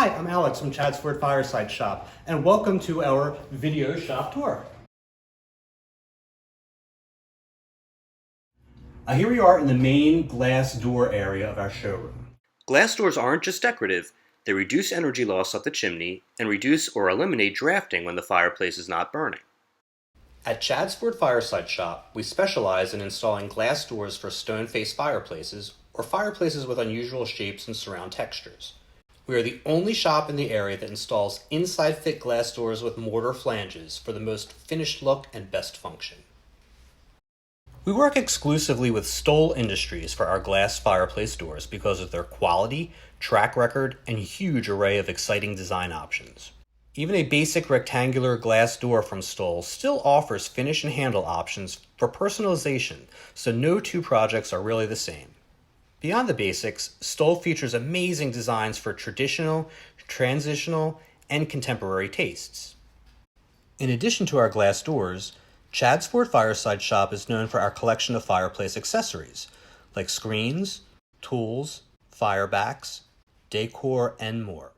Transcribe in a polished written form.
Hi, I'm Alex from Ford Fireside Shop, and welcome to our video shop tour. Here we are in the main glass door area of our showroom. Glass doors aren't just decorative, they reduce energy loss up the chimney and reduce or eliminate drafting when the fireplace is not burning. At Ford Fireside Shop, we specialize in installing glass doors for stone-faced fireplaces or fireplaces with unusual shapes and surround textures. We are the only shop in the area that installs inside-fit glass doors with mortar flanges for the most finished look and best function. We work exclusively with Stoll Industries for our glass fireplace doors because of their quality, track record, and huge array of exciting design options. Even a basic rectangular glass door from Stoll still offers finish and handle options for personalization, so no two projects are really the same. Beyond the basics, Stoll features amazing designs for traditional, transitional, and contemporary tastes. In addition to our glass doors, Ford Fireside Shop is known for our collection of fireplace accessories, like screens, tools, firebacks, decor, and more.